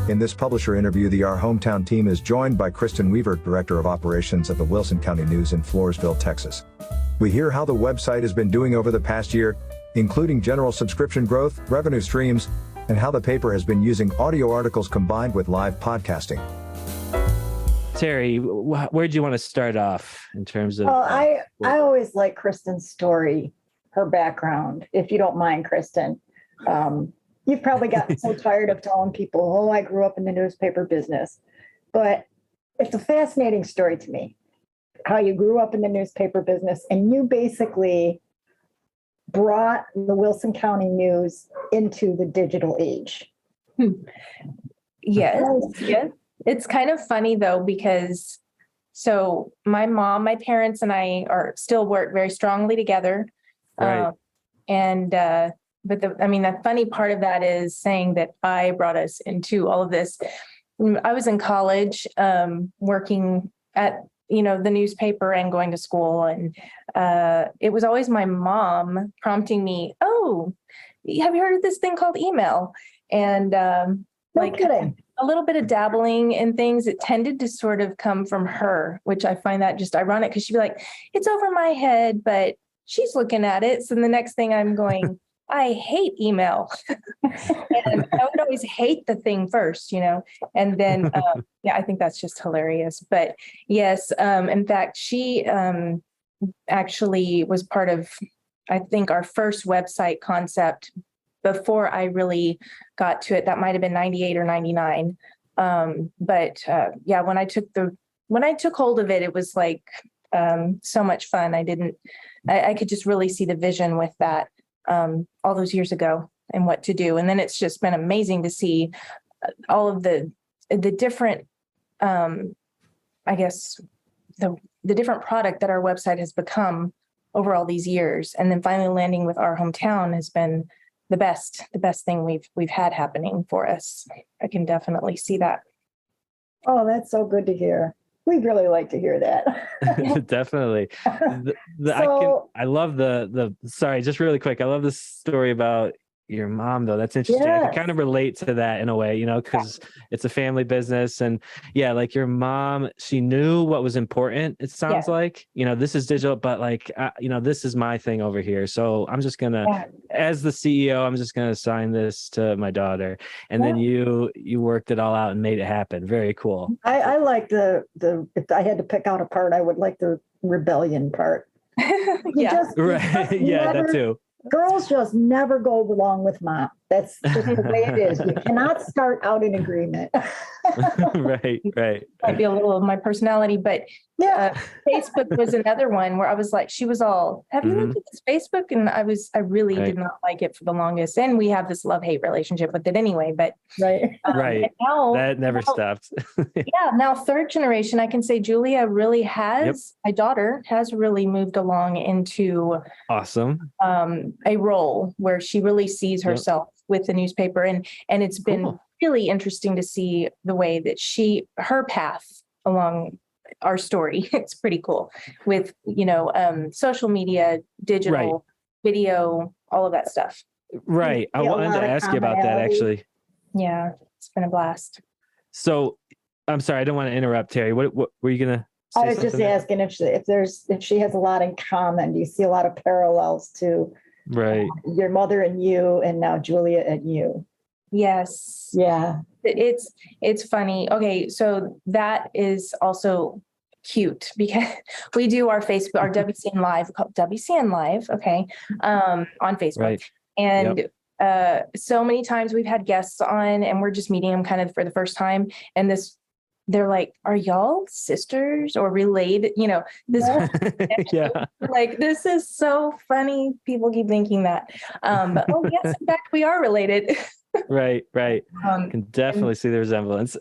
In this publisher interview, the Our Hometown team is joined by Kristen Weaver, Director of Operations at the Wilson County News in Floresville, Texas. We hear how the website has been doing over the past year, including general subscription growth, revenue streams, and how the paper has been using audio articles combined with live podcasting. Terry, where'd you want to start off in terms of... I always like Kristen's story, her background, if you don't mind, Kristen. You've probably gotten so tired of telling people, oh, I grew up in the newspaper business. But it's a fascinating story to me, how you grew up in the newspaper business and you basically brought the Wilson County News into the digital age. Yes. It's kind of funny though, because so my mom, my parents and I still work very strongly together. Right. But the funny part of that is saying that I brought us into all of this. I was in college, working at, the newspaper and going to school. And it was always my mom prompting me, oh, have you heard of this thing called email? And a little bit of dabbling in things, it tended to sort of come from her, which I find that just ironic because she'd be like, it's over my head, but she's looking at it. So the next thing I'm going, I hate email. And I would always hate the thing first, and then, I think that's just hilarious. But yes, in fact, she actually was part of, I think, our first website concept before I really got to it. That might've been 98 or 99. But when I took hold of it, it was like so much fun. I could just really see the vision with that. All those years ago and what to do. And then it's just been amazing to see all of the different, the different product that our website has become over all these years. And then finally landing with Our Hometown has been the best thing we've had happening for us. I can definitely see that. Oh, that's so good to hear. We'd really like to hear that. Definitely. I love sorry, just really quick. I love the story about your mom, though. That's interesting. Yes. I can kind of relate to that in a way, because it's a family business. And like your mom, she knew what was important. It sounds like, this is digital, but this is my thing over here. So I'm just going to, as the CEO, I'm just going to assign this to my daughter. And then you worked it all out and made it happen. Very cool. I like if I had to pick out a part, I would like the rebellion part. That too. Girls just never go along with mom. That's just the way it is. You cannot start out in agreement. Right. Might be a little of my personality, but Facebook was another one where I was like, she was all, have you looked at this Facebook? And I really did not like it for the longest. And we have this love-hate relationship with it anyway, but right. Now, that never stopped. Now third generation, I can say Julia really has, my daughter has really moved along into awesome a role where she really sees herself with the newspaper. And it's been really interesting to see the way that her path along our story. It's pretty cool with, social media, digital, video, all of that stuff. Right. I wanted to ask you about that actually. Yeah, it's been a blast. So I'm sorry, I don't want to interrupt, Terry. What were you going to say? I was just asking if she has a lot in common. Do you see a lot of parallels to your mother and you, and now Julia and you? Yes. Yeah. It's funny. Okay. So that is also cute because we do our Facebook, our WCN Live, called WCN Live. Okay. On Facebook. Right. And so many times we've had guests on and we're just meeting them kind of for the first time. And they're like, are y'all sisters or related? This like, this is so funny. People keep thinking that. But yes, in fact, we are related. Right. Can definitely see the resemblance.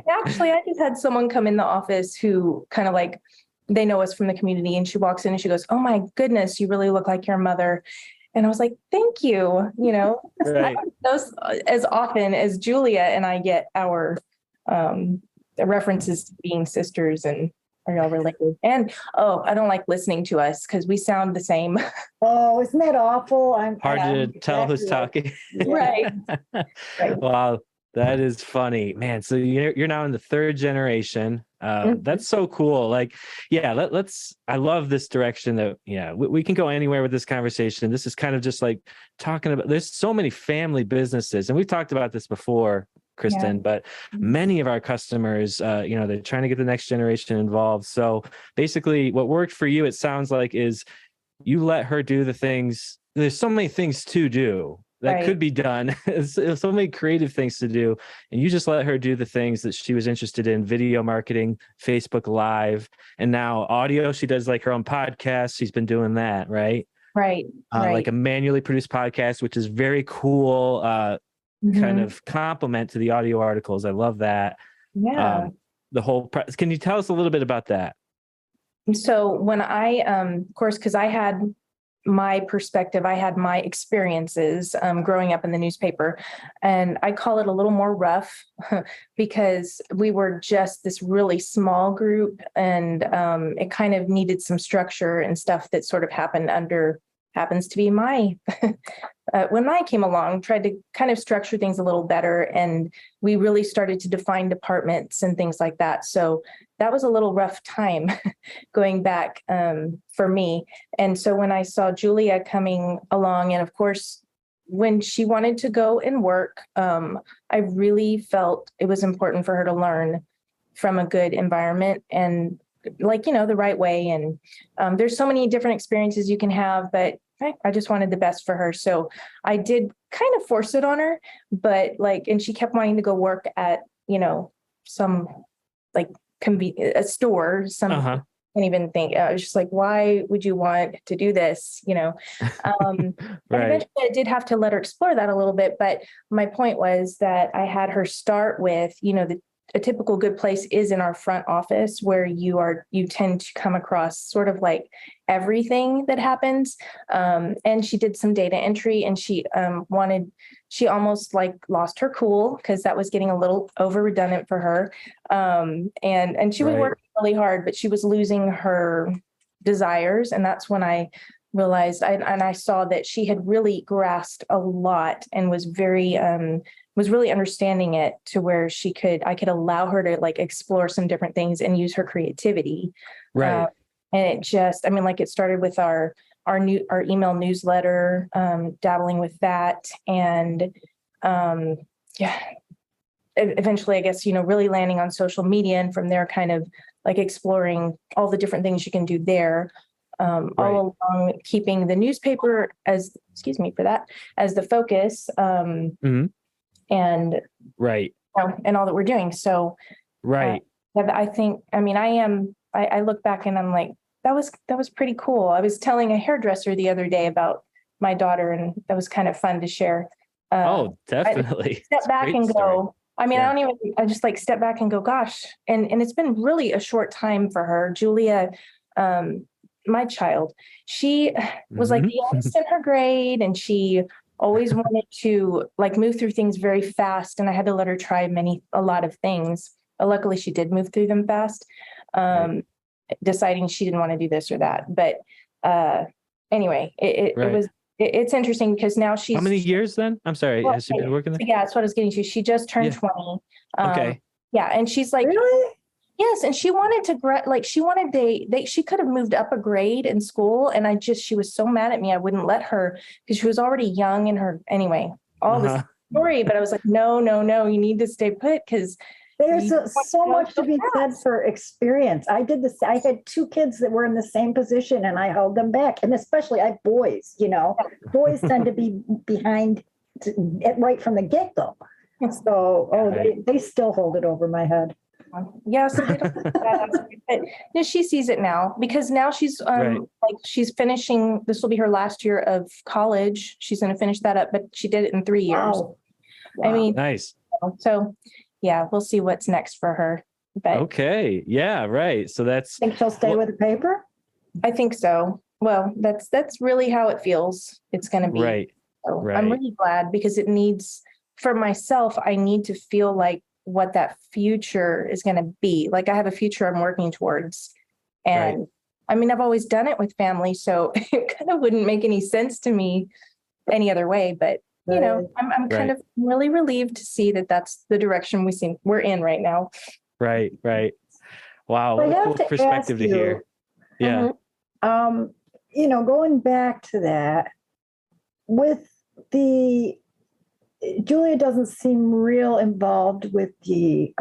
Actually, I just had someone come in the office who kind of like, they know us from the community, and she walks in and she goes, oh my goodness, you really look like your mother. And I was like, thank you. Those as often as Julia and I get our references to being sisters and are y'all related? And I don't like listening to us because we sound the same. Oh, isn't that awful? Hard to tell who's talking. Right. Well, That is funny, man. So you're now in the third generation. That's so cool. Like, yeah, let's. I love this direction. That we can go anywhere with this conversation. This is kind of just like talking about. There's so many family businesses, and we've talked about this before, Kristen. But many of our customers, they're trying to get the next generation involved. So basically, what worked for you, it sounds like, is you let her do the things. There's so many things to do that could be done. So many creative things to do. And you just let her do the things that she was interested in: video marketing, Facebook Live, and now audio. She does like her own podcast. She's been doing that, right? Right. Like a manually produced podcast, which is very cool, kind of complement to the audio articles. I love that. Yeah. The whole, can you tell us a little bit about that? So when I, of course, because I had my perspective, I had my experiences growing up in the newspaper, and I call it a little more rough because we were just this really small group, and it kind of needed some structure and stuff that sort of happens to be my when I came along, tried to kind of structure things a little better, and we really started to define departments and things like that. So that was a little rough time going back for me. And so when I saw Julia coming along, and of course, when she wanted to go and work, I really felt it was important for her to learn from a good environment and the right way. And there's so many different experiences you can have, but I just wanted the best for her. So I did kind of force it on her, but and she kept wanting to go work at, some a store, can't even think. I was just like, why would you want to do this? And eventually I did have to let her explore that a little bit. But my point was that I had her start with, a typical good place is in our front office, where you tend to come across sort of like everything that happens. And she did some data entry, and she almost lost her cool because that was getting a little over redundant for her. And she was working really hard, but she was losing her desires. And that's when I realized, I saw that she had really grasped a lot and was really understanding it to where I could allow her to explore some different things and use her creativity. Right. And it just, it started with our email newsletter, dabbling with that. And eventually, I guess, really landing on social media, and from there kind of exploring all the different things you can do there. All along keeping the newspaper as the focus. And and all that we're doing. So I think, I look back and I'm like, that was pretty cool. I was telling a hairdresser the other day about my daughter, and that was kind of fun to share. Definitely. I step back and go, I just step back and go, gosh. And it's been really a short time for her. Julia, my child, she was the youngest in her grade, and she always wanted to move through things very fast. And I had to let her try a lot of things. Luckily, she did move through them fast, deciding she didn't want to do this or that. But anyway, it's interesting because now she's. How many years then? I'm sorry. Has she been working there? Yeah, that's what I was getting to. She just turned 20. Okay. Yeah. And she's Really? Yes, and she wanted to she could have moved up a grade in school, and she was so mad at me I wouldn't let her because she was already young in her this story. But I was like, no, you need to stay put because there's so much to be said for experience. I did this. I had two kids that were in the same position, and I held them back. And especially I have boys. Boys tend to be behind right from the get go. So they still hold it over my head. Yeah, so they don't but she sees it now because now she's she's finishing. This will be her last year of college. She's going to finish that up, but she did it in 3 years. Wow. Nice. So yeah, we'll see what's next for her. But okay, yeah, right. So think she'll stay with the paper? I think so. Well, that's really how it feels. It's going to be right. So I'm really glad because it needs for myself. I need to feel like what that future is going to be. I have a future I'm working towards. And I've always done it with family, so it kind of wouldn't make any sense to me any other way, but you know, I'm kind of really relieved to see that that's the direction we're in right now. Right. Wow. But What I a cool have to perspective ask to hear. Yeah. Going back to that, with Julia doesn't seem real involved with the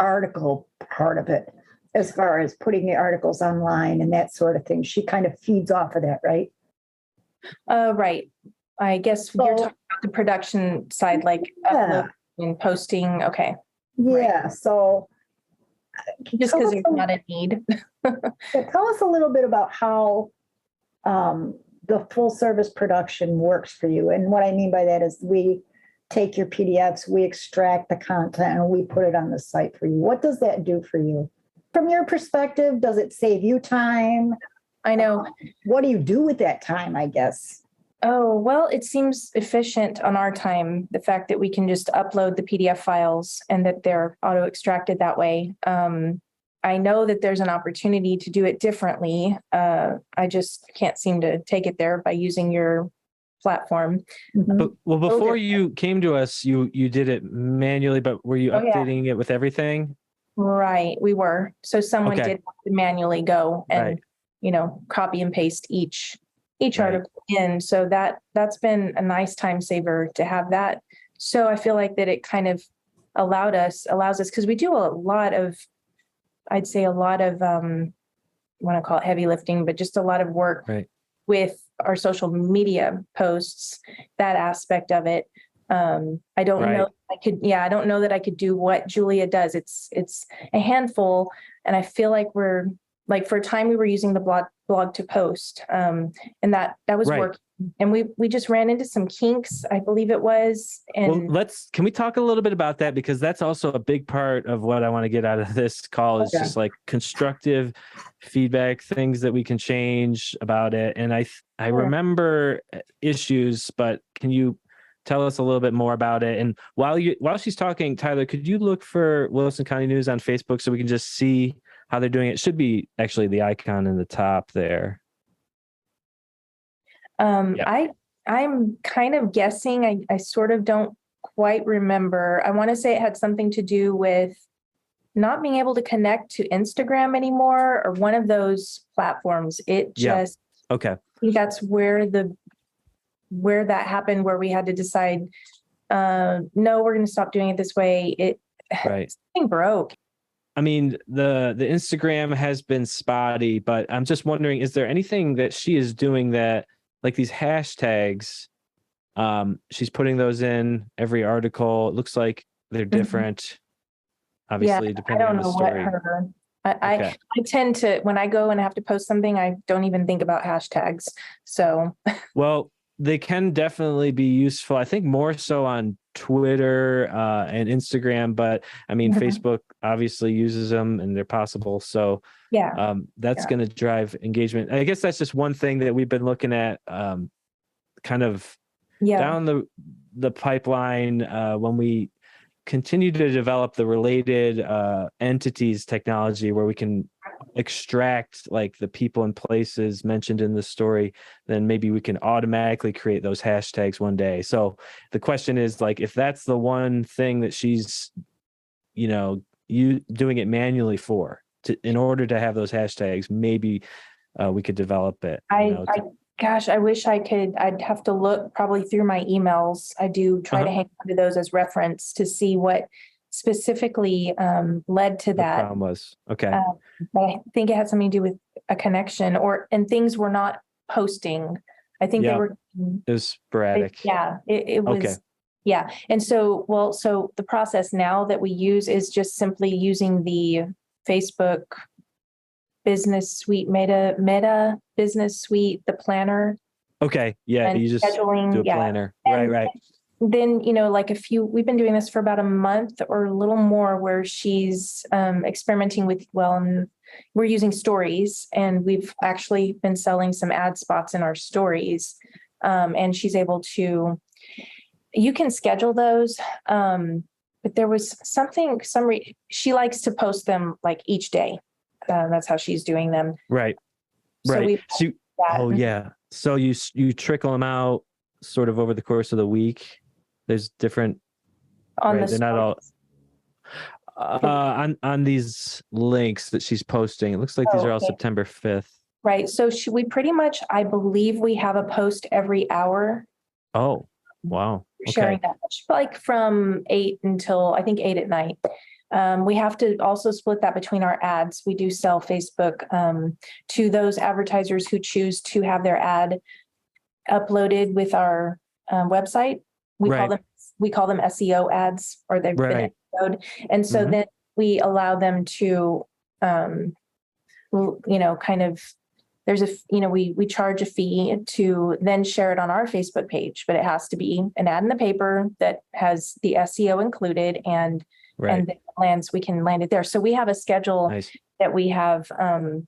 article part of it, as far as putting the articles online and that sort of thing. She kind of feeds off of that, right? Right. I guess you're talking about the production side, like uploading and posting. Okay. Yeah. Right. So just because there's not a need. Tell us a little bit about how the full service production works for you. And what I mean by that is we take your PDFs, we extract the content, and we put it on the site for you. What does that do for you? From your perspective, does it save you time? I know. What do you do with that time, I guess? Oh, well, it seems efficient on our time. The fact that we can just upload the PDF files and that they're auto extracted that way. I know that there's an opportunity to do it differently. I just can't seem to take it there by using your platform. But, well, before you came to us, you did it manually, but were you updating it with everything? Right, we were. So someone did have to manually go and, copy and paste each article in. So that's been a nice time saver to have that. So I feel like that it kind of allows us, because we do a lot of, I'd say I want to call it heavy lifting, but just a lot of work with our social media posts, that aspect of it. I don't know. I don't know that I could do what Julia does. It's a handful. And I feel like we're like, for a time we were using the blog to post, and that was working. And we just ran into some kinks, I believe it was. And can we talk a little bit about that? Because that's also a big part of what I want to get out of this call is just like constructive feedback, things that we can change about it. And I remember issues, but can you tell us a little bit more about it? And while she's talking, Tyler, could you look for Wilson County News on Facebook so we can just see how they're doing it? It should be actually the icon in the top there. I'm kind of guessing. I sort of don't quite remember. I want to say it had something to do with not being able to connect to Instagram anymore, or one of those platforms. It just, I think that's where that happened, where we had to decide, no, we're going to stop doing it this way. Something broke. I mean, the Instagram has been spotty, but I'm just wondering, is there anything that she is doing that, like these hashtags, she's putting those in every article. It looks like they're different, obviously, depending on the story. I tend to, when I go and have to post something, I don't even think about hashtags. So, well, they can definitely be useful. I think more so on Twitter and Instagram, but I mean, Facebook obviously uses them and they're possible. So that's going to drive engagement. I guess that's just one thing that we've been looking at kind of down the pipeline when we continue to develop the related entities technology where we can extract like the people and places mentioned in the story, then maybe we can automatically create those hashtags one day. So the question is, like, if that's the one thing that she's, you doing it manually in order to have those hashtags, maybe we could develop it. Gosh, I wish I could. I'd have to look probably through my emails. I do try to hang on to those as reference to see what specifically led to that. The problem was but I think it had something to do with a connection, and things were not posting. I think they were. It was sporadic. It was. Okay. Yeah, and so the process now that we use is just simply using the Facebook Business Suite, Meta Business Suite, the planner. Okay. Yeah. You just do a planner. Right. Then, we've been doing this for about a month or a little more, where she's experimenting with, and we're using stories, and we've actually been selling some ad spots in our stories. And she's able to, you can schedule those. But there was she likes to post them like each day. That's how she's doing them. Right. So So you trickle them out sort of over the course of the week? There's different, On right? the They're not all stories. on these links that she's posting. It looks like these Oh, are all okay. September 5th. Right. So we pretty much, I believe we have a post every hour. Oh, wow. Sharing Okay. that much, like from 8 until I think 8 at night. We have to also split that between our ads. We do sell Facebook to those advertisers who choose to have their ad uploaded with our website. We Right. call them SEO ads, or they've been Right. SEO'd. And so then we allow them to, kind of, there's we charge a fee to then share it on our Facebook page, but it has to be an ad in the paper that has the SEO included, and Right. we can land it there. So we have a schedule Nice. that we have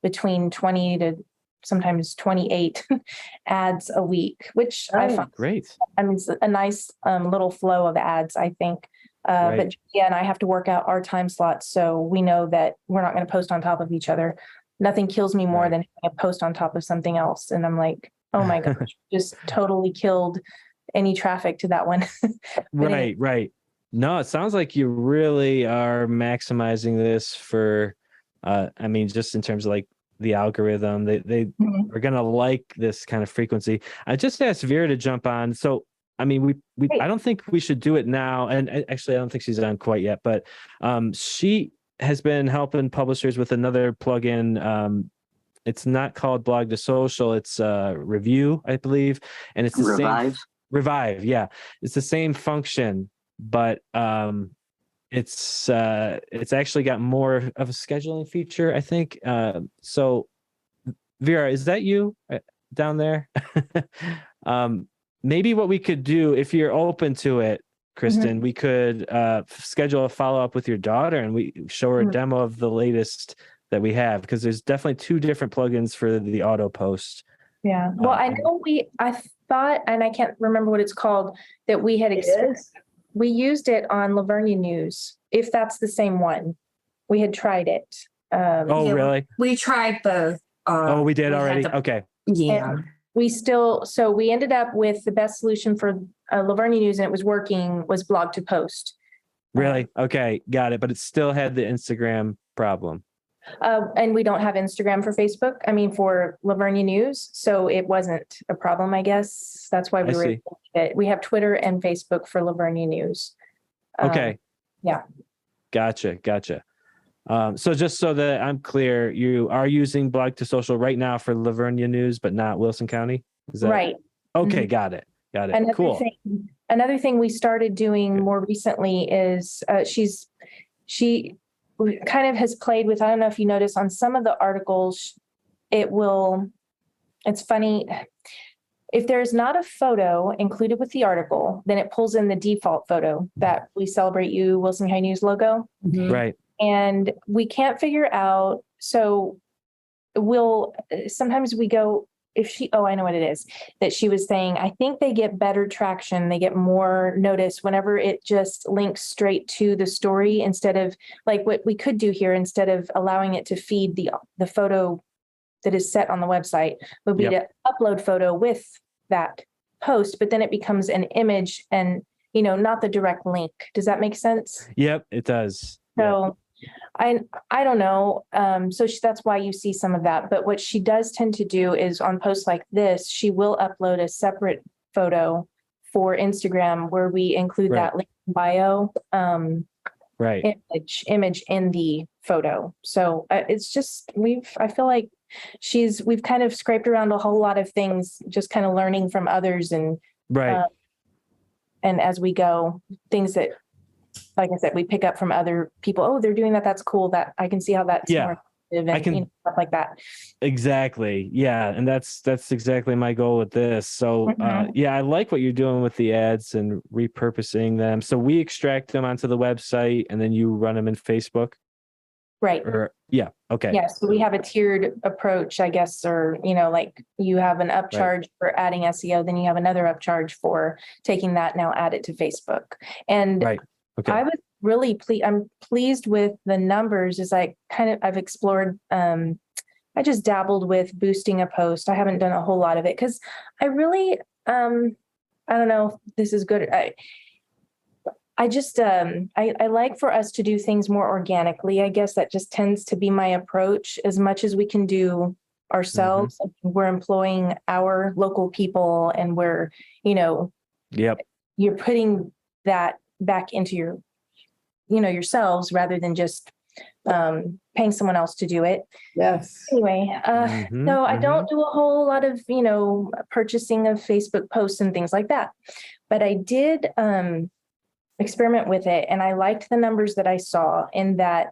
between 20 to sometimes 28 ads a week, which I find, Great. it's a nice little flow of ads, I think. Right. But yeah, and I have to work out our time slots, so we know that we're not going to post on top of each other. Nothing kills me more Right. than having a post on top of something else. And I'm like, oh my gosh, just totally killed any traffic to that one. But anyway, Right. No, it sounds like you really are maximizing this for, just in terms of like the algorithm, they mhm. are going to like this kind of frequency. I just asked Vera to jump on. So, we Great. I don't think we should do it now. And actually, I don't think she's on quite yet, but she has been helping publishers with another plugin. It's not called Blog to Social. It's Review, I believe. And it's the same. Revive. Yeah. It's the same function, but it's actually got more of a scheduling feature, I think. So Vera, is that you down there? Maybe what we could do, if you're open to it, Kristen, we could schedule a follow-up with your daughter and we show her a demo of the latest that we have, because there's definitely two different plugins for the auto post. Yeah. Well, I know I thought, and I can't remember what it's called, that we had we used it on Lavernia News, if that's the same one. We had tried it. Oh, really? We tried both. We did already? Okay. Yeah. So we ended up with the best solution for Lavernia News, and it was working, was blog to post. Really? Okay. Got it. But it still had the Instagram problem. And we don't have Instagram for Facebook. For Lavernia News. So it wasn't a problem, I guess. That's why we have Twitter and Facebook for Lavernia News. Okay. Yeah. Gotcha. So just so that I'm clear, you are using Blog to Social right now for Lavernia News, but not Wilson County? Is that right? Okay. Got it. Cool. Another thing we started doing more recently is she kind of has played with, I don't know if you notice on some of the articles, it's funny. If there's not a photo included with the article, then it pulls in the default photo that We Celebrate You Wilson County News logo. Right. And we can't figure out, so sometimes we go, I know what it is, that she was saying, I think they get better traction, they get more notice whenever it just links straight to the story, instead of like what we could do here, instead of allowing it to feed the photo that is set on the website, would be to upload photo with that post, but then it becomes an image and, not the direct link. Does that make sense? Yep, it does. So I don't know. So that's why you see some of that. But what she does tend to do is on posts like this, she will upload a separate photo for Instagram where we include that link in bio image in the photo. So it's just, I feel like we've kind of scraped around a whole lot of things, just kind of learning from others and as we go, things that, like I said, we pick up from other people. Oh, they're doing that. That's cool. That I can see how that's more effective and stuff like that. Exactly. Yeah. And that's exactly my goal with this. So I like what you're doing with the ads and repurposing them. So we extract them onto the website and then you run them in Facebook. Right. Okay. Yeah. So we have a tiered approach, I guess, or, like you have an upcharge for adding SEO, then you have another upcharge for taking that, now add it to Facebook. And I was really I'm pleased with the numbers, as I've explored. I just dabbled with boosting a post. I haven't done a whole lot of it because I really, I don't know if this is good. I just, I like for us to do things more organically. I guess that just tends to be my approach. As much as we can do ourselves, we're employing our local people, and we're, Yep. you're putting that back into your, yourselves, rather than just paying someone else to do it. Yes. Anyway, so I don't do a whole lot of, purchasing of Facebook posts and things like that, but I did experiment with it, and I liked the numbers that I saw, in that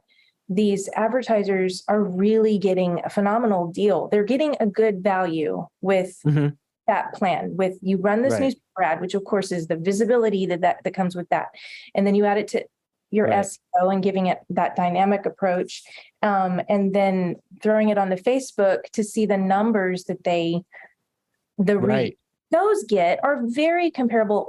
these advertisers are really getting a phenomenal deal. They're getting a good value with that plan. With, you run this newspaper ad, which of course is the visibility that comes with that, and then you add it to your SEO and giving it that dynamic approach, and then throwing it onto Facebook to see the numbers that those get are very comparable,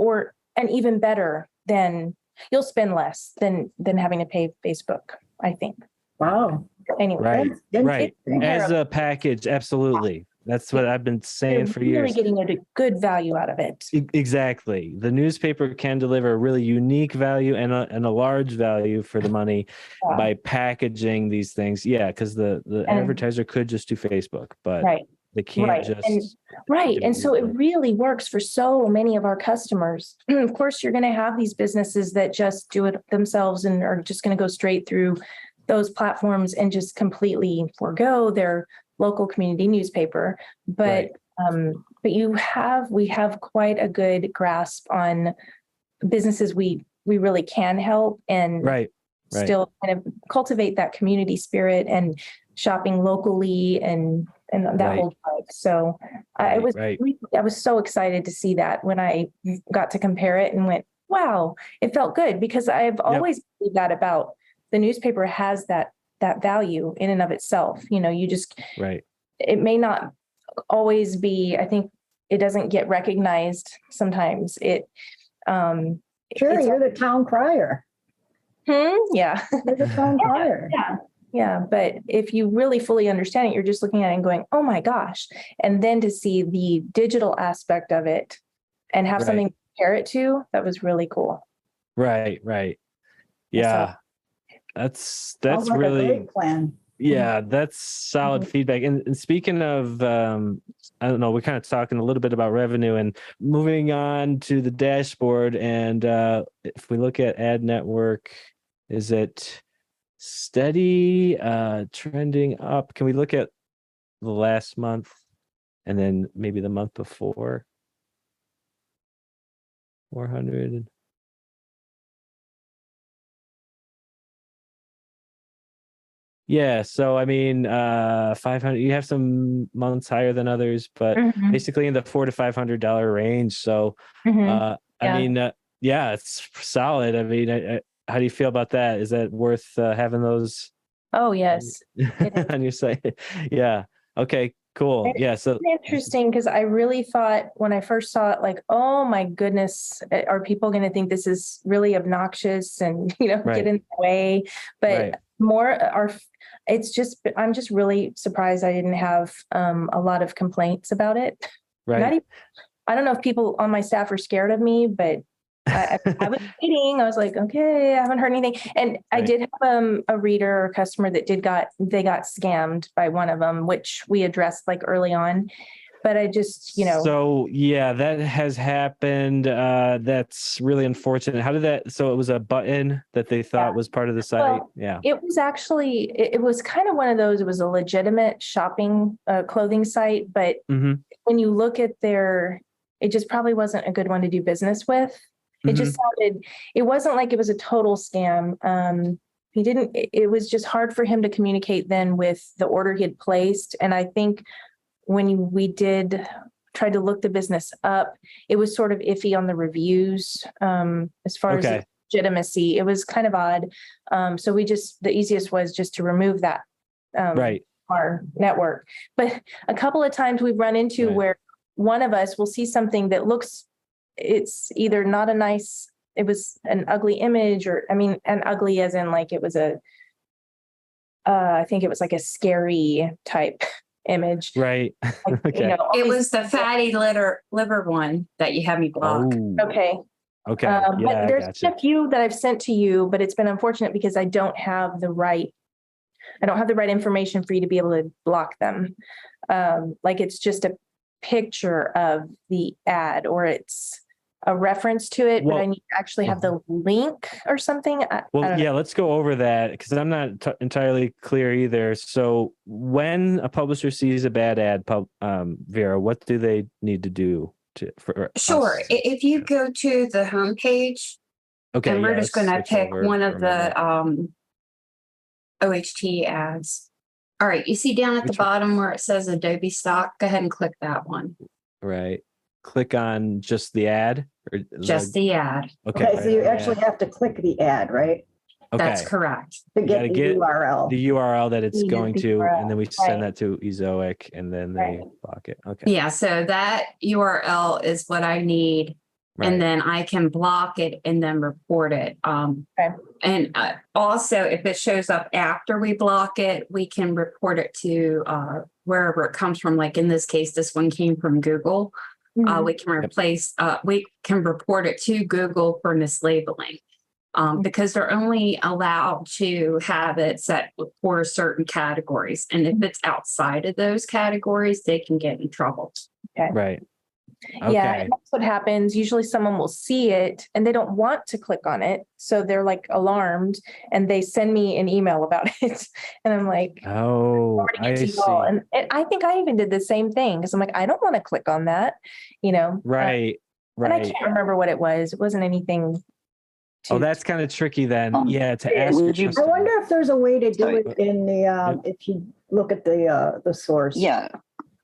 and even better than, you'll spend less than having to pay Facebook, I think. Wow. Anyway. Right. As a package, absolutely. That's what I've been saying for years. Really getting a good value out of it. Exactly. The newspaper can deliver a really unique value and a large value for the money by packaging these things. Yeah, because the advertiser could just do Facebook, but they can't just. And so it really works for so many of our customers. Of course, you're going to have these businesses that just do it themselves and are just going to go straight through those platforms and just completely forego their local community newspaper. But we have quite a good grasp on businesses we really can help, and still kind of cultivate that community spirit and shopping locally and that whole type. So I was so excited to see that when I got to compare it and went, wow, it felt good, because I've always believed that about the newspaper has that value in and of itself. You just, it may not always be, I think it doesn't get recognized sometimes. You're the town crier. Yeah. You're the town crier. Yeah. But if you really fully understand it, you're just looking at it and going, oh my gosh. And then to see the digital aspect of it and have something to compare it to, that was really cool. Right. Yeah. So, that's like really a great plan. Yeah, that's solid feedback. And speaking of, I don't know, we're kind of talking a little bit about revenue and moving on to the dashboard. And if we look at Ad Network, is it steady, trending up? Can we look at the last month and then maybe the month before? 400. Yeah, so I mean, 500. You have some months higher than others, but basically in the $400 to $500 range. So, I mean, it's solid. I mean, how do you feel about that? Is that worth having those? Oh yes, on your site. Yeah. Okay. Cool. Yeah. So it's interesting, because I really thought when I first saw it, like, oh my goodness, are people going to think this is really obnoxious and get in the way? But I'm just really surprised I didn't have a lot of complaints about it. I don't know if people on my staff are scared of me, but I was waiting. I was like, okay, I haven't heard anything. And I did have a reader or customer that got scammed by one of them, which we addressed like early on. But I just, So yeah, that has happened. That's really unfortunate. How did that? So it was a button that they thought was part of the site. Well, it was actually, it was kind of one of those. It was a legitimate shopping clothing site, but when you look at it just probably wasn't a good one to do business with. It just sounded. It wasn't like it was a total scam. It was just hard for him to communicate then with the order he had placed, and I think when we did try to look the business up, it was sort of iffy on the reviews as far as legitimacy. It was kind of odd. So the easiest was just to remove that our network. But a couple of times we've run into where one of us will see something that looks, it's either not a nice, it was an ugly image, or and ugly as in like it was I think it was like a scary type image. Right. Like, Okay. all It these- was the fatty liver one that you had me block. Oh, Okay. okay. But Yeah, I there's gotcha. been a few that I've sent to you, but it's been unfortunate because I don't have the right information for you to be able to block them. Like it's just a picture of the ad or it's a reference to it, but Well- I need to actually have the link or something. I Well, don't know. yeah, let's go over that because I'm not entirely clear either. So when a publisher sees a bad ad, Vera, what do they need to do for Sure. us? If you go to the homepage, Okay, and we're yeah, just let's going to switch pick over one for of a minute. the OHT ads. All right. You see down at the Which one? bottom where it says Adobe stock, go ahead and click that one. Right. Click on just the ad or Just the ad. okay. Okay, so you right, actually have to click the ad, right? That's okay. correct. To You get gotta the get URL. the URL that it's You get going the to, URL, and then we send right. that to Ezoic, and then they Right. block it. Okay. Yeah. So that URL is what I need. Right. And then I can block it and then report it. Okay. And also, if it shows up after we block it, we can report it to wherever it comes from. Like in this case, this one came from Google. Mhm. We can report it to Google for mislabeling because they're only allowed to have it set for certain categories. And if it's outside of those categories, they can get in trouble. Right. Yeah, Okay. and that's what happens. Usually someone will see it and they don't want to click on it. So they're like alarmed and they send me an email about it. And I'm like, Oh, forwarding it I to see. you all. And I think I even did the same thing because I'm like, I don't want to click on that, Right. And I Right. can't remember what it was. It wasn't anything. Oh, that's kind of tricky then. Yeah, to ask. would your you- I customer. wonder if there's a way to do Sorry. it in the, if you look at the source. Yeah.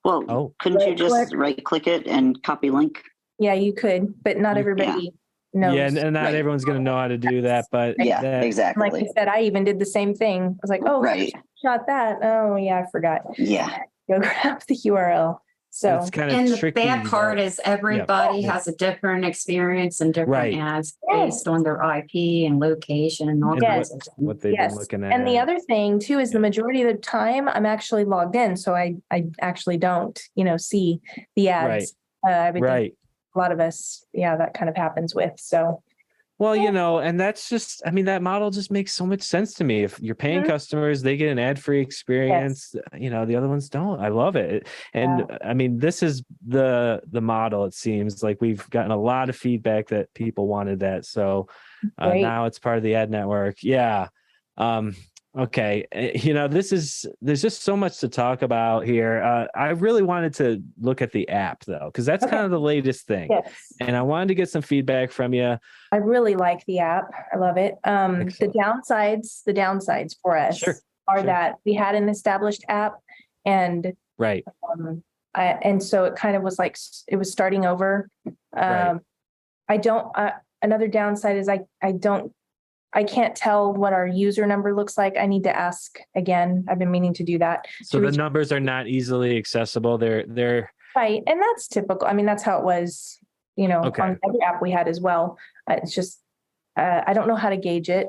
Well, Oh. couldn't you Right just click. right click it and copy link? Yeah, you could, but not Yeah. everybody knows. Yeah, and not Right. everyone's going to know how to do that, but Yeah, that, Like I exactly. said, I even did the same thing. I was like, oh, Right. shot that. Oh, yeah, I forgot. Yeah. Go grab the URL. So it's kind And of the tricky. bad part is everybody Yeah. has a different experience and different Right. ads based on their IP and location and all And kinds of things. what they've yes. been looking at. And the other thing too is the Yeah. majority of the time I'm actually logged in. So I actually don't, see the ads. I would think Right. a lot of us, that kind of happens with. So Well, and that's just, that model just makes so much sense to me. If you're paying Mhm. customers, they get an ad-free experience, the other ones don't. I love it. And this is the model, it seems like we've gotten a lot of feedback that people wanted that. So Great. now it's part of the ad network. Yeah. Okay. There's just so much to talk about here. I really wanted to look at the app though, because that's Okay. kind of the latest thing. yes, And I wanted to get some feedback from you. I really like the app. I love it. Excellent. The downsides for us Sure, are sure. that we had an established app and Right. and so it kind of was like it was starting over. Right. Another downside is I can't tell what our user number looks like. I need to ask again. I've been meaning to do that. So to the reach- numbers are not easily accessible. They're Right. And that's typical. That's how it was, Okay. on every app we had as well. It's just, I don't know how to gauge it.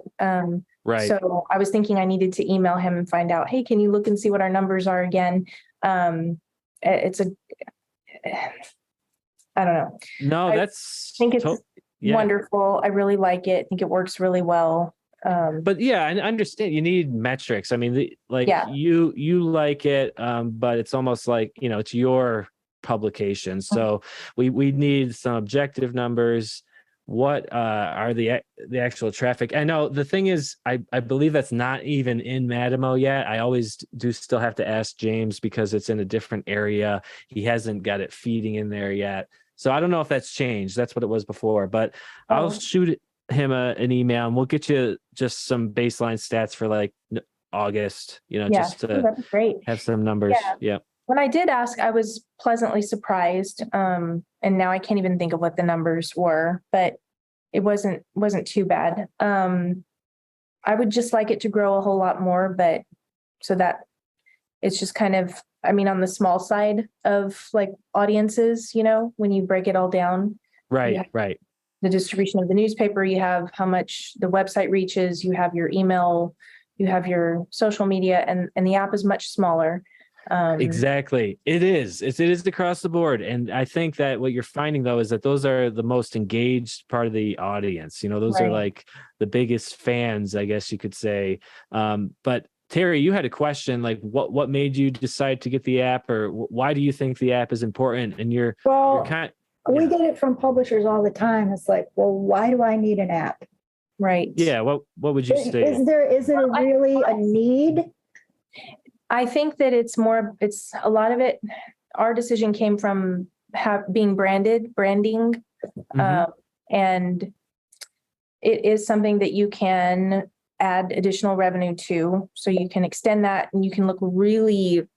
right. So I was thinking I needed to email him and find out, hey, can you look and see what our numbers are again? I don't know. No, I that's think it's yeah. wonderful. I really like it. I think it works really well. But yeah, I understand you need metrics. Yeah. You like it, but it's almost like, it's your publication. So we need some objective numbers. What are the actual traffic? I know the thing is, I believe that's not even in Matimo yet. I always do still have to ask James because it's in a different area. He hasn't got it feeding in there yet. So I don't know if that's changed. That's what it was before, but I'll shoot him an email and we'll get you just some baseline stats for like August, just to that'd be great. have some numbers. Yeah. When I did ask, I was pleasantly surprised. And now I can't even think of what the numbers were, but it wasn't too bad. I would just like it to grow a whole lot more, but so that it's just kind of, on the small side of like audiences, when you break it all down. Right. Yeah. Right. The distribution of the newspaper, you have how much the website reaches, you have your email, you have your social media, and the app is much smaller. Exactly. It is across the board. And I think that what you're finding though is that those are the most engaged part of the audience. You know, those are Right. like the biggest fans, I guess you could say. But Terry, you had a question, like what made you decide to get the app, or why do you think the app is important? And you're Well, kind we yeah. get it from publishers all the time. It's like, well, why do I need an app? Right. Yeah, what would you say? Is it really a need? I think that it's a lot of it. Our decision came from being branding, and it is something that you can add additional revenue to. So you can extend that and you can look really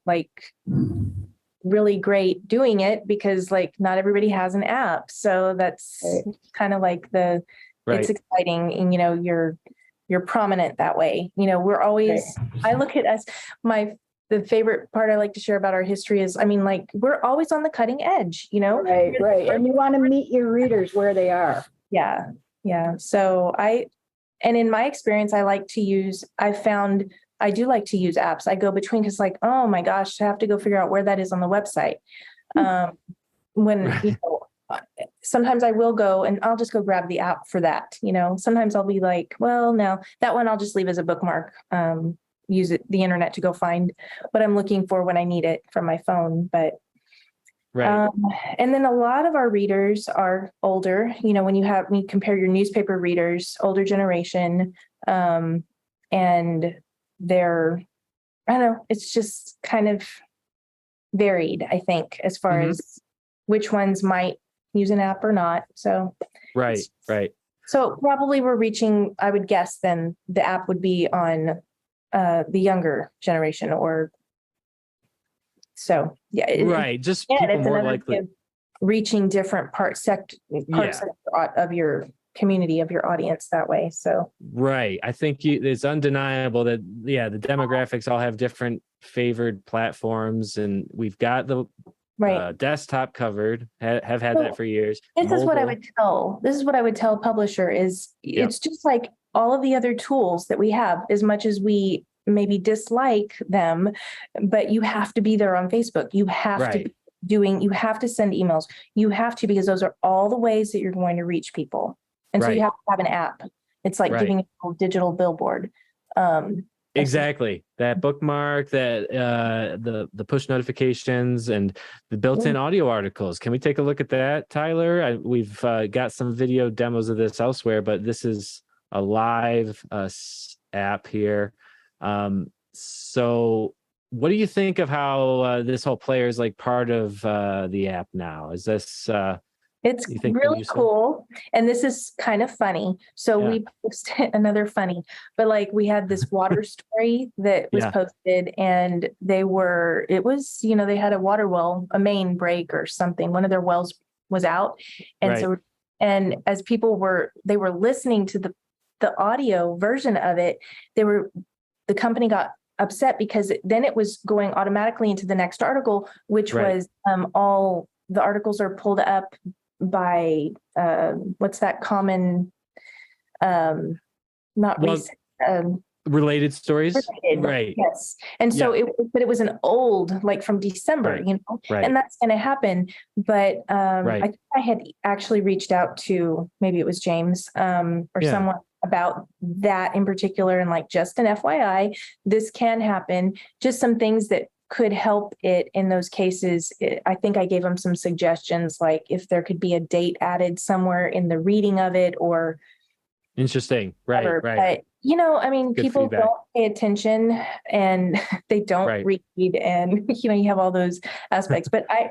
great doing it, because like not everybody has an app. So that's kind of like it's exciting, and you know, you're prominent that way. You know, we're always, I look at us, the favorite part I like to share about our history is, I mean, like we're always on the cutting edge, you know? Right. And you want to meet your readers where they are. Yeah. So and in my experience, I do like to use apps. I go between, because like, oh my gosh, I have to go figure out where that is on the website. You know, sometimes I will go and I'll just go grab the app for that. You know, sometimes I'll be like, well, no, that one I'll just leave as a bookmark. Use the internet to go find what I'm looking for when I need it from my phone. But and then a lot of our readers are older. You know, when you compare your newspaper readers, older generation, and they're, I don't know, it's just kind of varied, I think, as far as which ones might use an app or not. So right. So probably we're reaching, I would guess then the app would be on the younger generation, or so just people more likely reaching different parts of your community, of your audience that way. So I think it's undeniable that the demographics all have different favored platforms, and we've got the desktop covered, have had that for years. This is what I would tell a publisher is it's just like all of the other tools that we have, as much as we maybe dislike them, but you have to be there on Facebook. You have to be you have to send emails. You have to, because those are all the ways that you're going to reach people. And so you have to have an app. It's like giving a digital billboard. Exactly. That bookmark, that the push notifications, and the built-in audio articles. Can we take a look at that, Tyler? We've got some video demos of this elsewhere, but this is a live app here. So what do you think of how this whole player is like part of the app now? Is this it's really cool. And this is kind of funny. So we posted another funny, but like we had this water story that was posted, and they had a water well, a main break or something. One of their wells was out. And so, and as people were listening to the audio version of it, the company got upset because then it was going automatically into the next article, which was all the articles are pulled up by what's that common related stories, right? Yes. And so it was an old, like from December, you know, and that's going to happen. But I think I had actually reached out to, maybe it was James or someone about that in particular, and like, just an FYI, this can happen. Just some things that could help it in those cases. I think I gave them some suggestions, like if there could be a date added somewhere in the reading of it, or interesting, whatever. But you know, I mean, good people feedback. Don't pay attention, and they don't read, and you know, you have all those aspects. But I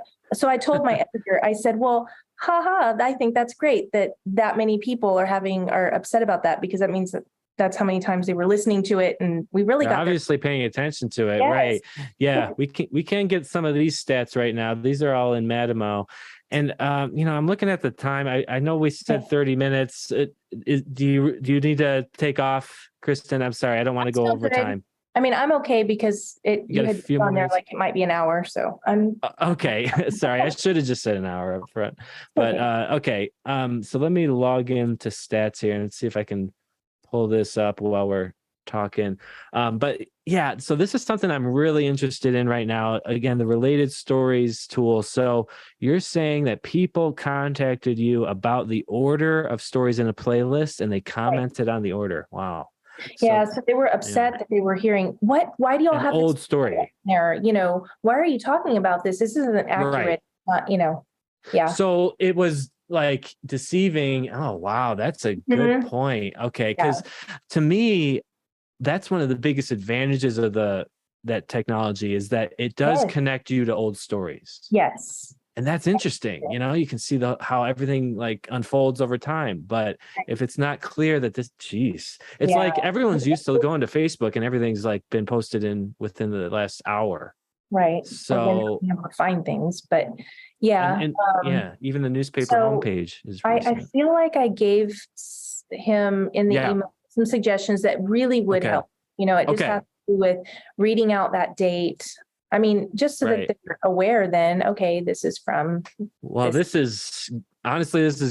told my editor, I said, well, I think that's great that many people are upset about that, because that means that's how many times they were listening to it, and we really got obviously paying attention to it. Yes. Yeah, we can get some of these stats right now. These are all in Matimo, and you know, I'm looking at the time. I know we said 30 minutes. Do you need to take off, Kristen? I'm sorry, I don't want to go over time. I mean, I'm okay, because you had on there like it might be an hour, so I'm okay. Sorry, I should have just said an hour up front, but okay. So let me log into stats here and see if I can pull this up while we're talking. But yeah, so this is something I'm really interested in right now. Again, the related stories tool. So you're saying that people contacted you about the order of stories in a playlist and they commented on the order. Wow. Yeah, so they were upset that they were hearing, why do y'all have old this story there? Why are you talking about this? This isn't accurate. Yeah. So it was like deceiving. Oh, wow. That's a good point. Okay. Because to me, that's one of the biggest advantages of that technology is that it does connect you to old stories. Yes. And that's interesting. You can see how everything like unfolds over time. But if it's not clear that it's like everyone's used to going to Facebook and everything's like been posted within the last hour. Right. So able to find things, but and even the newspaper homepage is I feel like I gave him in the email some suggestions that really would help. It just has to do with reading out that date. I mean, just so that they're aware then, okay, this is from. Well, this is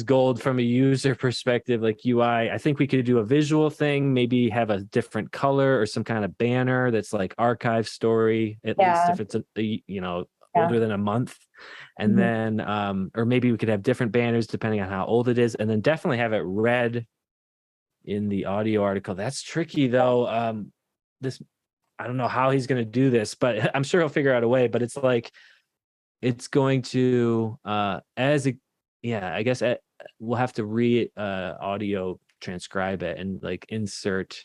gold from a user perspective, like UI. I think we could do a visual thing, maybe have a different color or some kind of banner that's like archive story, at least if it's older than a month. And then, or maybe we could have different banners depending on how old it is. And then definitely have it read in the audio article. That's tricky though. I don't know how he's going to do this, but I'm sure he'll figure out a way. But it's like, it's going to, I guess we'll have to audio transcribe it and like insert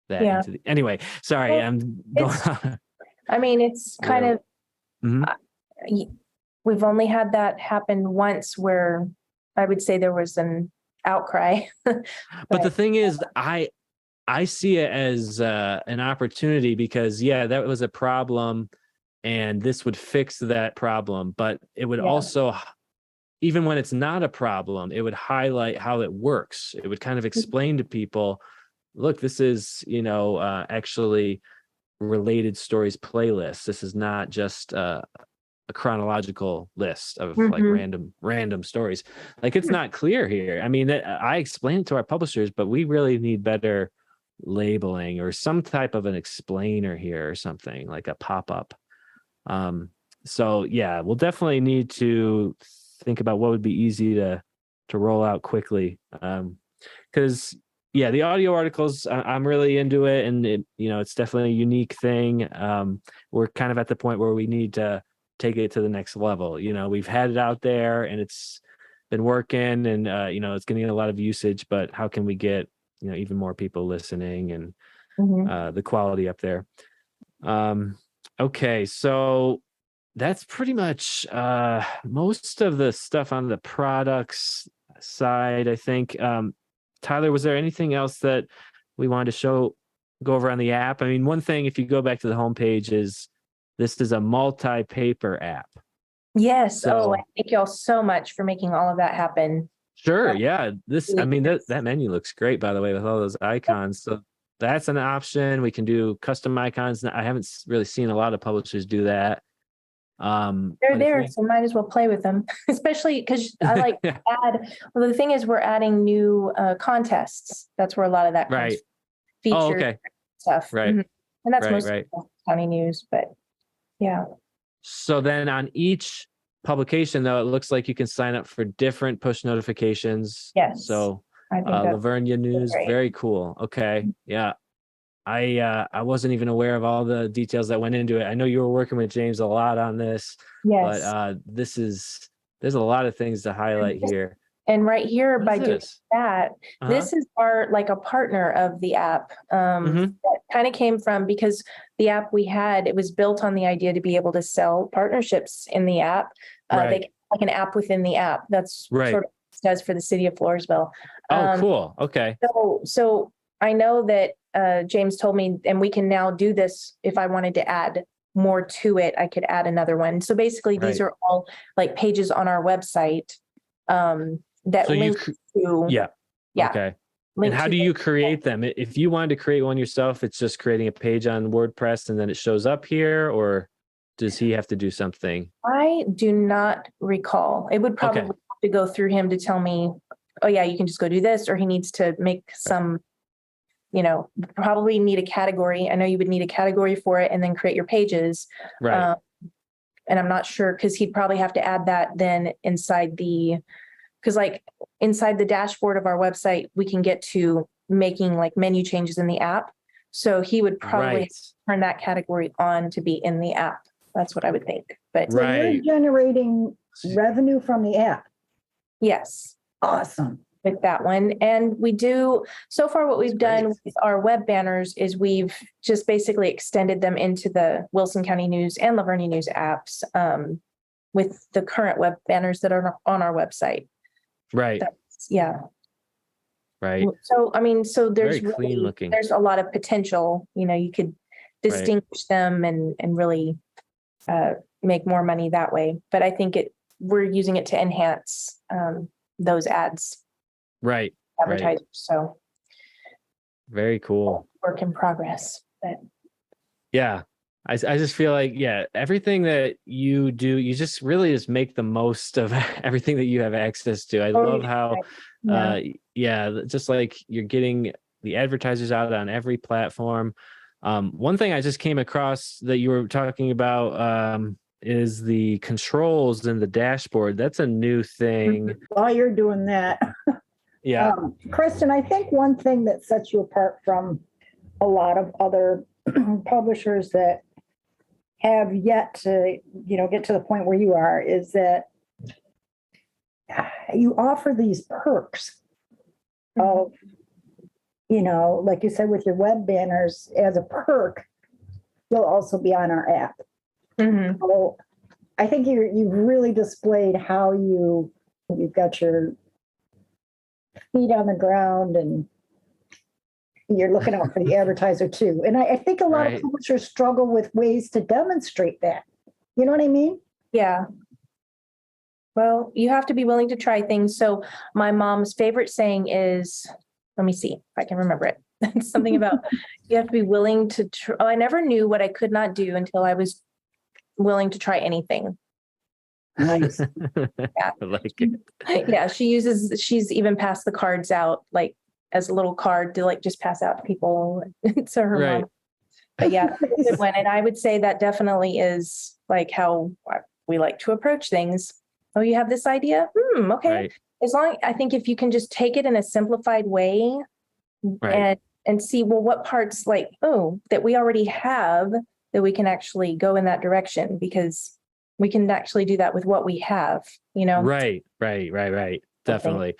that into anyway, sorry. Well, I'm going on. I mean, it's kind of, we've only had that happen once where I would say there was an outcry. But the thing is, I see it as an opportunity because, that was a problem and this would fix that problem. But it would also, even when it's not a problem, it would highlight how it works. It would kind of explain to people, look, this is, actually related stories playlist. This is not just a chronological list of like random stories. Like it's not clear here. I mean, I explained it to our publishers, but we really need better labeling or some type of an explainer here or something like a pop-up. So we'll definitely need to think about what would be easy to roll out quickly. Because the audio articles, I'm really into it, and it's definitely a unique thing. We're kind of at the point where we need to take it to the next level. We've had it out there and it's been working and it's getting a lot of usage, but how can we get even more people listening and the quality up there? Okay, so that's pretty much most of the stuff on the products side, I think. Tyler, was there anything else that we wanted to go over on the app? I mean, one thing, if you go back to the homepage, is this is a multi-paper app. Yes. So, thank y'all so much for making all of that happen. Sure. Yeah. That menu looks great, by the way, with all those icons. So that's an option. We can do custom icons. I haven't really seen a lot of publishers do that. They're there, so might as well play with them, especially because I like to add. Well, the thing is, we're adding new contests. That's where a lot of that comes from. Features stuff. Right. And that's mostly county news, but So then on each publication, though, it looks like you can sign up for different push notifications. Yes. So Lavernia News, very cool. Okay. Yeah. I wasn't even aware of all the details that went into it. I know you were working with James a lot on this, but there's a lot of things to highlight here. And right here, by doing that, this is a partner of the app. That kind of came from, because the app we had, it was built on the idea to be able to sell partnerships in the app. Like an app within the app. That's sort of what it does for the city of Floresville. Cool. Okay. So I know that James told me, and we can now do this. If I wanted to add more to it, I could add another one. So basically, these are all like pages on our website that link to. Okay. And how do you create them? If you wanted to create one yourself, it's just creating a page on WordPress and then it shows up here, or does he have to do something? I do not recall. It would probably have to go through him to tell me, oh yeah, you can just go do this, or he needs to make some probably need a category. I know you would need a category for it and then create your pages. Right. And I'm not sure, because he'd probably have to add that then inside because like inside the dashboard of our website, we can get to making like menu changes in the app. So he would probably Right. turn that category on to be in the app. That's what I would think. But So you're Right. generating revenue from the app. yes, Awesome. with that one. And we do, so far what we've That's done great. with our web banners is we've just basically extended them into the Wilson County News and Livonia News apps with the current web banners that are on our website. Right. Yeah. Right. So, I mean, so there's Very clean really, looking. there's a lot of potential, you could distinguish them and really make more money that way. But I think we're using it to enhance those ads, Right. advertisers. So Very cool. work in progress. But Yeah. I just feel like, everything that you do, you just really just make the most of everything that you have access to. I love how, just like you're getting the advertisers out on every platform. One thing I just came across that you were talking about is the controls in the dashboard. That's a new thing. While you're doing that, Yeah. Kristen, I think one thing that sets you apart from a lot of other publishers that have yet to, get to the point where you are, is that you offer these perks of, like you said, with your web banners as a perk, you'll also be on our app. Mhm. So I think you've really displayed how you've got your feet on the ground and you're looking out for the advertiser too. And I think a lot of Right. publishers struggle with ways to demonstrate that. You know what I mean? Yeah. Well, you have to be willing to try things. So my mom's favorite saying is, let me see if I can remember it. It's something about you have to be willing to I never knew what I could not do until I was willing to try anything. Nice. I like it. Yeah, she's even passed the cards out like as a little card to like just pass out to people to her Right. mom. But yeah, it's a good one. And I would say that definitely is like how we like to approach things. Oh, you have this idea? Okay. Right. As long, I think if you can just take it in a simplified way Right. and see, well, what parts like, that we already have that we can actually go in that direction, because we can actually do that with what we have, Right. Definitely.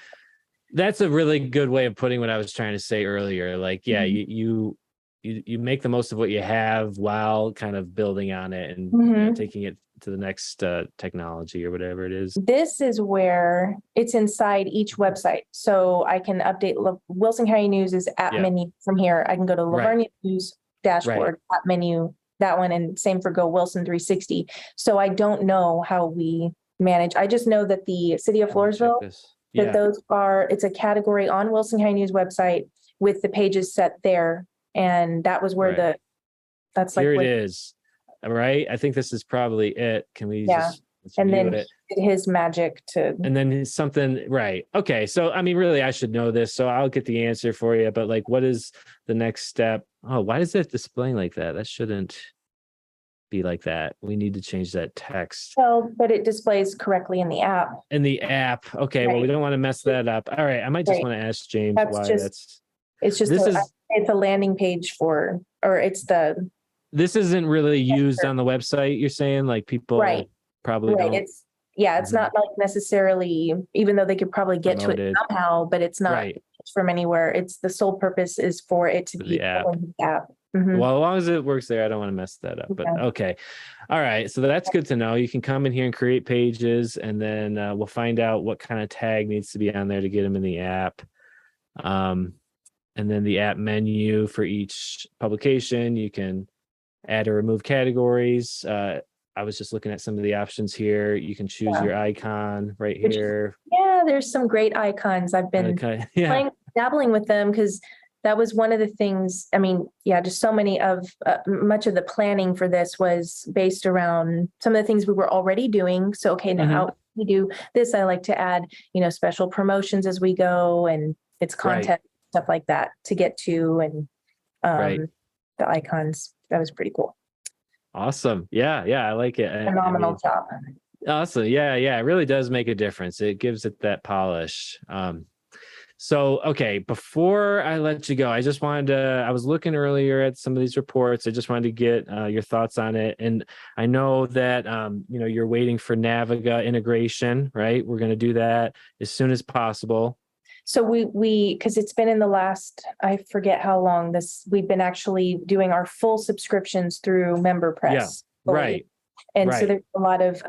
That's a really good way of putting what I was trying to say earlier. Like, you make the most of what you have while kind of building on it and taking it to the next technology or whatever it is. This is where it's inside each website. So I can update Wilson County News' app menu from here. I can go to Livonia News dashboard, app menu, that one, and same for Go Wilson 360. So I don't know how we manage. I just know that the city of Floresville, that it's a category on Wilson County News website with the pages set there. And that was where that's like, here it is. All right. I think this is probably it. Can we just and view then it? His magic to, And then something, right. Okay. So, I mean, really, I should know this, so I'll get the answer for you, but like, what is the next step? Oh, why is it displaying like that? That shouldn't be like that. We need to change that text. well, but it displays correctly in the app. In the app. Okay. Well, we don't want to mess that up. All right. I might just want to ask James why It's just, it's a landing page this isn't really used on the website. You're saying like people probably don't. It's not like necessarily, even though they could probably get to it somehow, but it's not from anywhere. It's the sole purpose is for it to be the app. Mm-hmm. Well, as long as it works there, I don't want to mess that up, but okay. All right. So that's good to know. You can come in here and create pages, and then we'll find out what kind of tag needs to be on there to get them in the app. And then the app menu for each publication, you can add or remove categories. I was just looking at some of the options here. You can choose your icon right here. There's some great icons. I've been dabbling with them because that was one of the things. I mean, just so many of much of the planning for this was based around some of the things we were already doing. So, okay, now how we do this, I like to add, special promotions as we go, and it's content stuff like that to get to, and Right. the icons. That was pretty cool. Awesome. Yeah. I like it. Phenomenal job. Awesome. Yeah. It really does make a difference. It gives it that polish. So, okay, before I let you go, I just wanted to, I was looking earlier at some of these reports. I just wanted to get your thoughts on it. And I know that, you're waiting for Naviga integration, right? We're going to do that as soon as possible. So because it's been in the last, I forget how long we've been actually doing our full subscriptions through MemberPress. Yeah, right. And right. so there's a lot of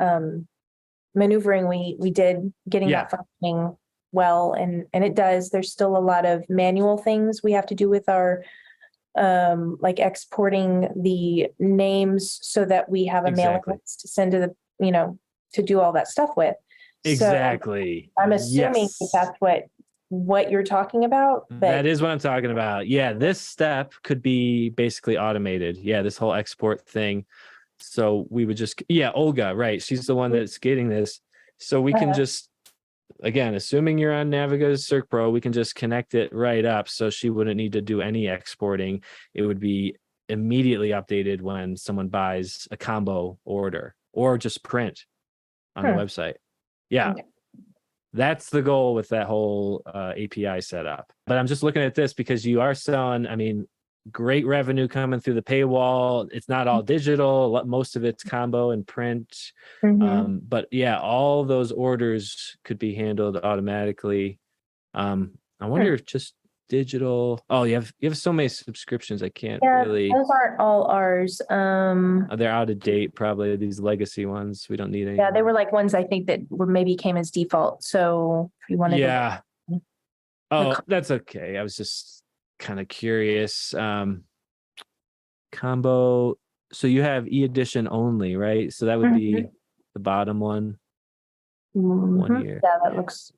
maneuvering we did getting that functioning well. And it does, there's still a lot of manual things we have to do with our like exporting the names so that we have a mailing list to send to the, to do all that stuff with. Exactly. So I'm assuming that's what you're talking about. But that is what I'm talking about. Yeah, this step could be basically automated. Yeah, this whole export thing. So we would just, Olga, right? She's the one that's getting this. So we can just, again, assuming you're on Naviga CircPro, we can just connect it right up. So she wouldn't need to do any exporting. It would be immediately updated when someone buys a combo order or just print on the website. Yeah. Okay. That's the goal with that whole API setup. But I'm just looking at this because you are selling, great revenue coming through the paywall. It's not all digital. Most of it's combo and print. Mm-hmm. But all those orders could be handled automatically. I wonder if just digital. Oh, you have so many subscriptions. I can't really. Those aren't all ours. They're out of date, probably these legacy ones. We don't need any. Yeah, they were like ones I think that maybe came as default. So if you wanted to. Oh, that's okay. I was just kind of curious. Combo. So you have e-edition only, right? So that would be the bottom one. 1 year. Yeah, that looks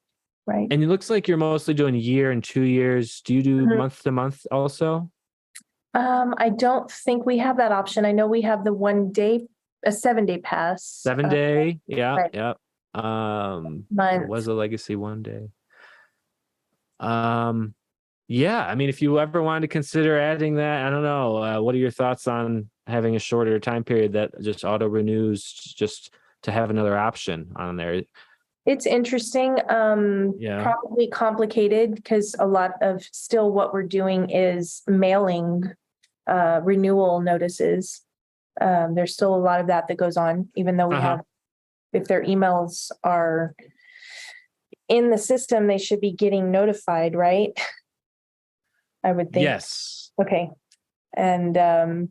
right. And it looks like you're mostly doing a year and 2 years. Do you do month to month also? I don't think we have that option. I know we have the 1 day, a 7-day pass. 7 day. Yeah. Right. Yeah. It was a legacy 1 day. If you ever wanted to consider adding that, I don't know. What are your thoughts on having a shorter time period that just auto renews, just to have another option on there? It's interesting. Probably complicated because a lot of still what we're doing is mailing renewal notices. There's still a lot of that goes on, even though we have, if their emails are in the system, they should be getting notified, right? I would think. Yes. Okay. And I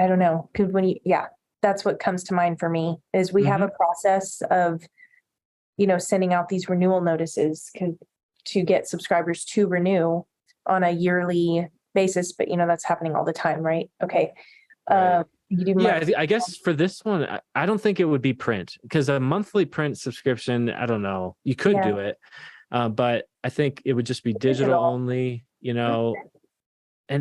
don't know. Because that's what comes to mind for me is we have a process of, sending out these renewal notices to get subscribers to renew on a yearly basis. But, that's happening all the time, right? Okay. Right. I guess for this one, I don't think it would be print because a monthly print subscription, I don't know. You could do it. But I think it would just be digital only, and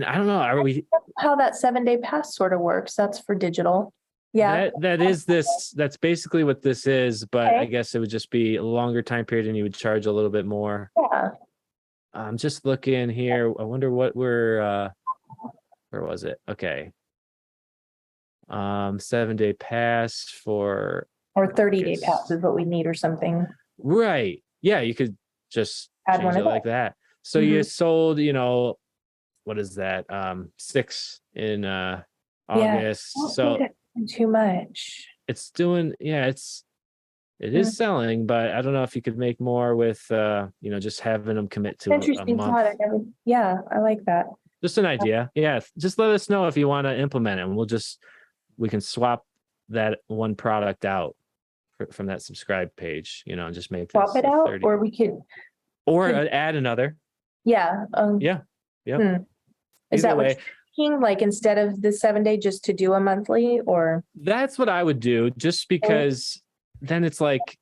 I don't know. Are we how that 7-day pass sort of works? That's for digital. Yeah. That's basically what this is, but I guess it would just be a longer time period and you would charge a little bit more. Yeah. I'm just looking here. I wonder what where was it? Okay. 7-day pass or 30-day pass is what we need or something. Right. Yeah, you could just add change it like that. So you sold, what is that? 6 in August. So too much. It's doing, it is selling, but I don't know if you could make more with just having them commit to a month. I like that. Just an idea. Yeah. Just let us know if you want to implement it, and we can swap that one product out from that subscribe page, and just make swap it out 30. Or we could add another. Yeah. Is that what you're like instead of the 7-day just to do a monthly? Or that's what I would do, just because then it's like,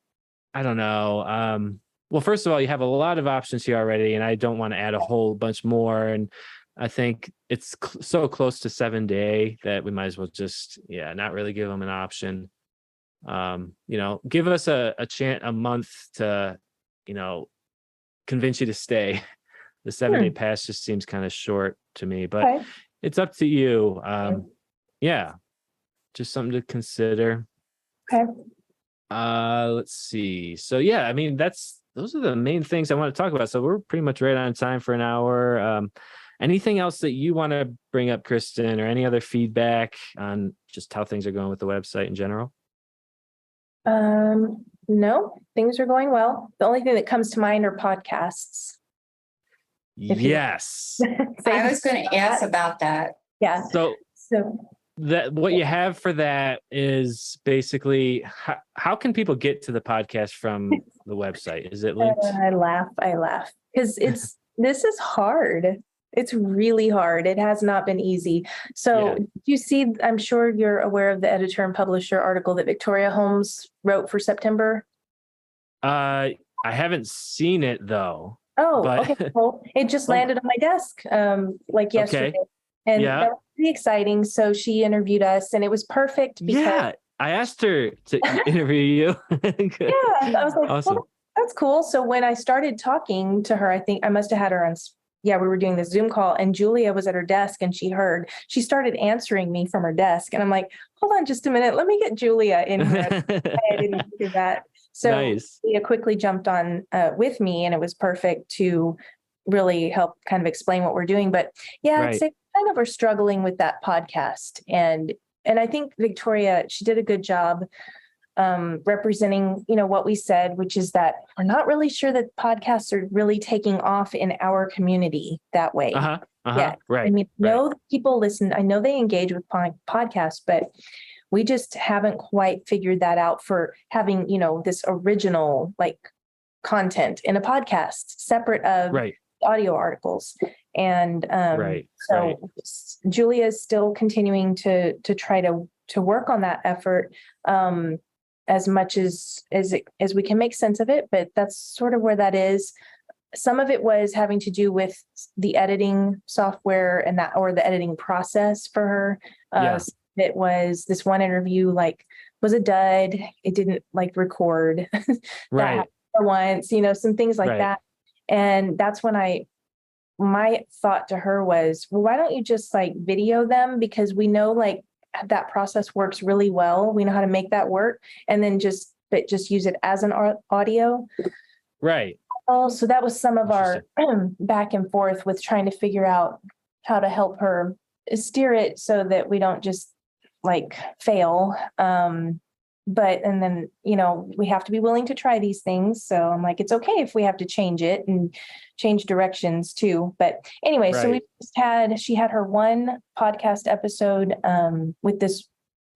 I don't know. Well, first of all, you have a lot of options here already, and I don't want to add a whole bunch more. And I think it's so close to 7-day that we might as well just, not really give them an option. Give us a chance, a month to, convince you to stay. The 7-day pass just seems kind of short to me, but Okay. it's up to you. Yeah, just something to consider. Okay. Let's see. So yeah, I mean, those are the main things I want to talk about. So we're pretty much right on time for an hour. Anything else that you want to bring up, Kristen, or any other feedback on just how things are going with the website in general? No, things are going well. The only thing that comes to mind are podcasts. Yes. I was going to ask about that. Yeah. So that what you have for that is basically how can people get to the podcast from the website? Is it linked? I laugh because this is hard. It's really hard. It has not been easy. So you see, I'm sure you're aware of the editor and publisher article that Victoria Holmes wrote for September. I haven't seen it though. Oh, but... okay. Well, it just landed on my desk like yesterday. Okay. And that was pretty exciting. So she interviewed us and it was perfect because I asked her to interview you. I was like, awesome. well, that's cool. So when I started talking to her, I think I must have had her on. We were doing this Zoom call and Julia was at her desk and she started answering me from her desk. And I'm like, hold on just a minute. Let me get Julia in here. I didn't do that. So nice. Julia quickly jumped on with me and it was perfect to really help kind of explain what we're doing. But I'd say kind of we're struggling with that podcast. And I think Victoria, she did a good job representing, what we said, which is that we're not really sure that podcasts are really taking off in our community that way. Right. I mean, that people listen. I know they engage with podcasts, but we just haven't quite figured that out for having, this original like content in a podcast separate of audio articles. And Julia is still continuing to try to work on that effort as much as we can make sense of it, but that's sort of where that is. Some of it was having to do with the editing software and that, or the editing process for her. It was this one interview, was a dud. It didn't record that once, some things like that. And that's when my thought to her was, well, why don't you just video them? Because we know that process works really well. We know how to make that work, and then just use it as an audio. Right. Oh, so that was some of our back and forth with trying to figure out how to help her steer it so that we don't just fail. And then, we have to be willing to try these things. So I'm like, it's okay if we have to change it and change directions too. But anyway, so she had her one podcast episode with this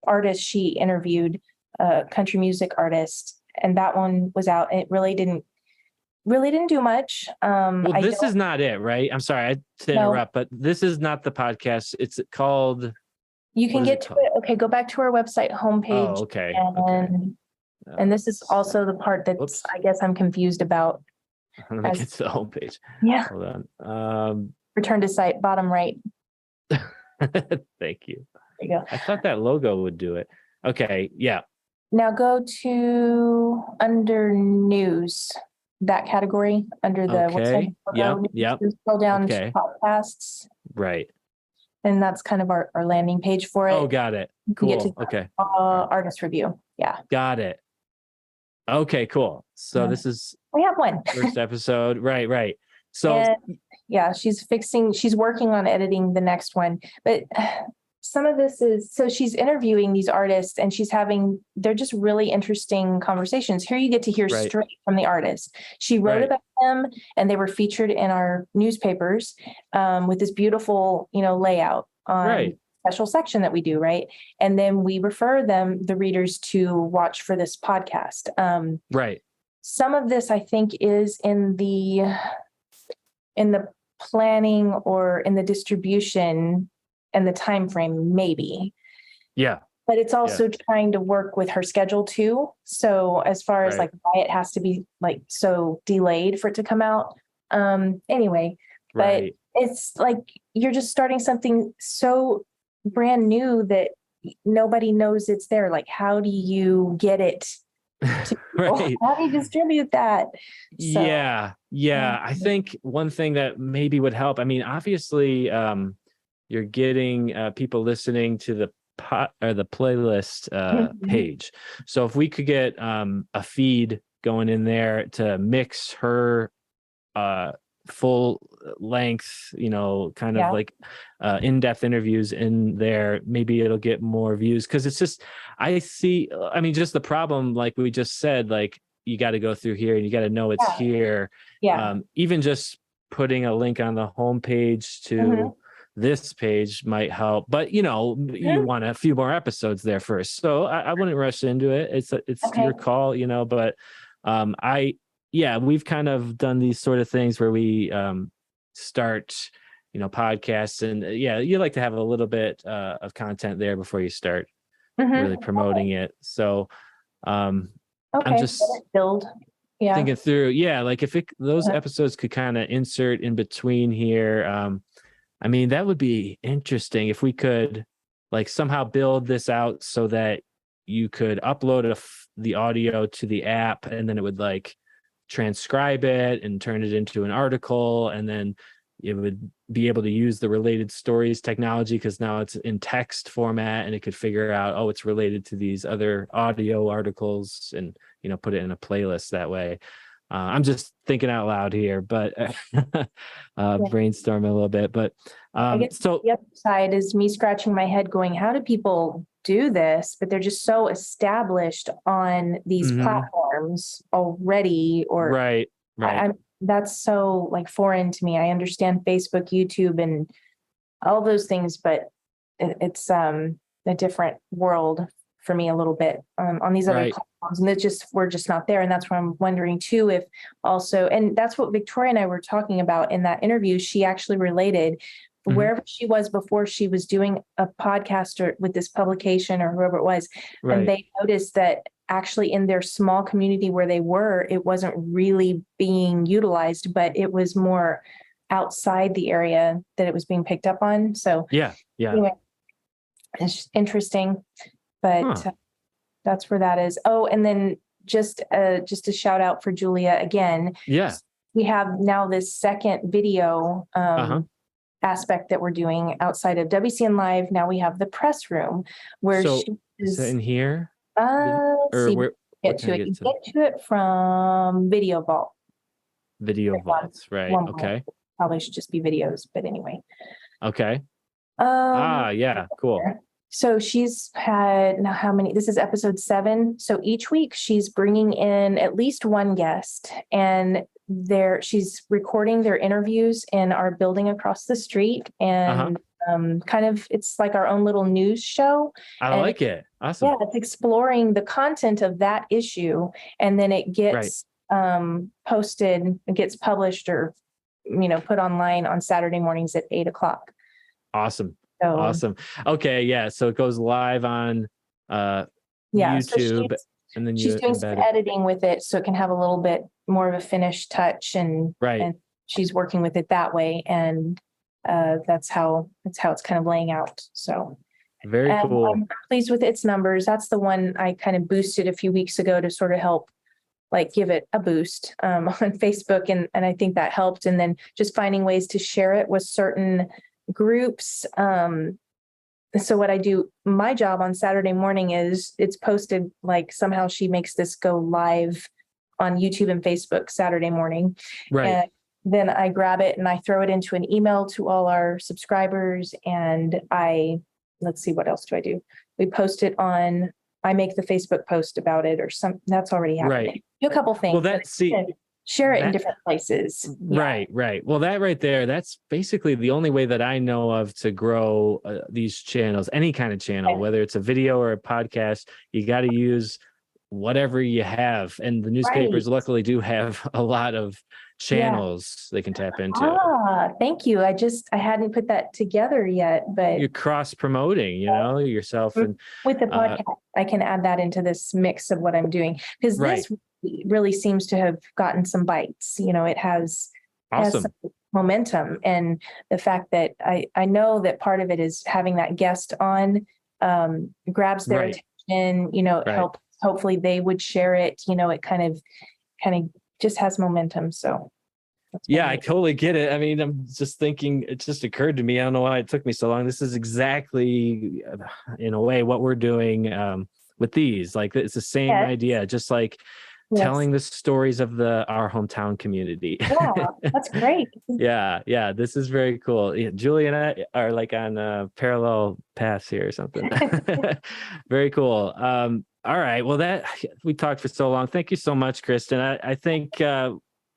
artist she interviewed, a country music artist. And that one was out and it really didn't do much. Well, this is not it, right? I'm sorry to interrupt, but this is not the podcast. It's called... You can get to it. Okay, go back to our website homepage. Oh, okay. And this is also the part that I guess I'm confused about. Let me get to the homepage. Yeah. Hold on. Return to site, bottom right. Thank you. There you go. I thought that logo would do it. Okay. Yeah. Now go to under news, that category under the website. Yep. Scroll down to podcasts. Right. And that's kind of our landing page for it. Oh, got it. Cool. Okay. Artist review. Yeah. Got it. Okay, cool. So this is... We have one. First episode. Right. So... she's working on editing the next one. But some of this is... So she's interviewing these artists and they're just really interesting conversations. Here you get to hear straight from the artist. She wrote about them and they were featured in our newspapers with this beautiful, layout on special section that we do. Right. And then we refer the readers to watch for this podcast. Some of this I think is in the planning or in the distribution and the time frame, maybe. Yeah. But it's also trying to work with her schedule too. So as far as why it has to be so delayed for it to come out. Anyway, but it's you're just starting something so brand new that nobody knows it's there. How do you get it Right. How do you distribute that? So, Yeah. I think one thing that maybe would help, I mean, obviously, you're getting people listening to the the playlist page. So if we could get a feed going in there to mix her full length, kind of like in-depth interviews in there, maybe it'll get more views, because it's just, I mean, just the problem, like we just said, like you got to go through here and you got to know it's here. Even just putting a link on the homepage to this page might help, but you want a few more episodes there first, so I wouldn't rush into it. It's your call, but we've kind of done these sort of things where we start, podcasts, and you like to have a little bit of content there before you start really promoting it. So I'm just thinking through, like if those episodes could kind of insert in between here. I mean, that would be interesting if we could like somehow build this out so that you could upload the audio to the app, and then it would like transcribe it and turn it into an article, and then it would be able to use the related stories technology, because now it's in text format, and it could figure out, oh, it's related to these other audio articles, and put it in a playlist that way. I'm just thinking out loud here, but brainstorming a little bit. But I guess so the other side is me scratching my head going, how do people do this? But they're just so established on these platforms already, or right. That's so like foreign to me. I understand Facebook, YouTube, and all those things, but it's a different world for me a little bit on these other platforms, and we're just not there. And that's where I'm wondering too, if also, and that's what Victoria and I were talking about in that interview. She actually related wherever she was before she was doing a podcast or with this publication or whoever it was. And they noticed that actually in their small community where they were, it wasn't really being utilized, but it was more outside the area that it was being picked up on. So anyway, it's interesting, but that's where that is. Oh, and then just a shout out for Julia again. We have now this second video aspect that we're doing outside of WCN Live. Now we have the press room where is it in here? Let's see. Get to it from Video Vault. Video Vaults, right? Okay. Probably should just be videos, but anyway. Okay. Cool. So she's had now how many? This is episode 7. So each week she's bringing in at least one guest, and she's recording their interviews in our building across the street, and kind of it's like our own little news show. I like it. Awesome. Yeah, it's exploring the content of that issue, and then it gets posted, it gets published, or put online on Saturday mornings at 8:00. Awesome. Awesome. Okay. So it goes live on YouTube, and then she's doing some editing with it, so it can have a little bit more of a finished touch, and she's working with it that way, and that's how it's kind of laying out. So very cool. I'm pleased with its numbers. That's the one I kind of boosted a few weeks ago to sort of help like give it a boost on Facebook, and I think that helped. And then just finding ways to share it with certain groups. So what I do, my job on Saturday morning is it's posted, like somehow she makes this go live on YouTube and Facebook Saturday morning. And then I grab it and I throw it into an email to all our subscribers. And let's see, what else do I do? We post it I make the Facebook post about it, or that's already happening. Do a couple things. Well, share it in different places. Right. Well, that right there, that's basically the only way that I know of to grow these channels, any kind of channel, whether it's a video or a podcast. You got to use whatever you have. And the newspapers luckily do have a lot of channels they can tap into. Thank you. I hadn't put that together yet, but you're cross promoting, yourself, and with the podcast, I can add that into this mix of what I'm doing, because this really seems to have gotten some bites. It has some momentum, and the fact that I know that part of it is having that guest on grabs their attention, helps hopefully they would share it, it kind of just has momentum. So. Yeah, I totally get it. I mean, I'm just thinking, it just occurred to me. I don't know why it took me so long. This is exactly, in a way, what we're doing with these. Like, it's the same idea, just like telling the stories of our hometown community. Yeah, that's great. Yeah. This is very cool. Yeah, Julie and I are like on parallel paths here or something. Very cool. All right. Well, we talked for so long. Thank you so much, Kristen. I think,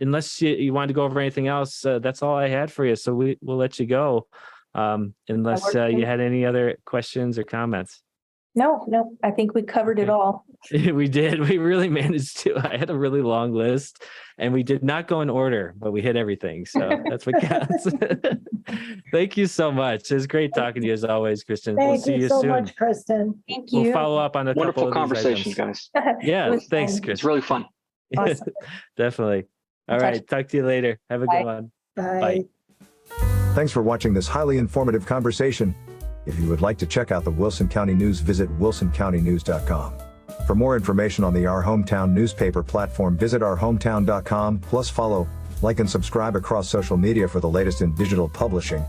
unless you wanted to go over anything else, that's all I had for you. So we'll let you go, unless you had any other questions or comments. No, I think we covered it all. We did. We really managed to. I had a really long list, and we did not go in order, but we hit everything. So that's what counts. Thank you so much. It was great talking to you as always, Kristen. We'll see you so soon. much, Kristen. Thank you. We'll follow up on a Wonderful couple of these conversation, items. guys. Yeah, thanks, fun. Kristen. It's really fun. Awesome. Definitely. All right. Talk to you later. Have a Bye. good one. Bye. Thanks for watching this highly informative conversation. If you would like to check out the Wilson County News, visit wilsoncountynews.com. For more information on the Our Hometown newspaper platform, visit ourhometown.com. Plus follow, like, and subscribe across social media for the latest in digital publishing.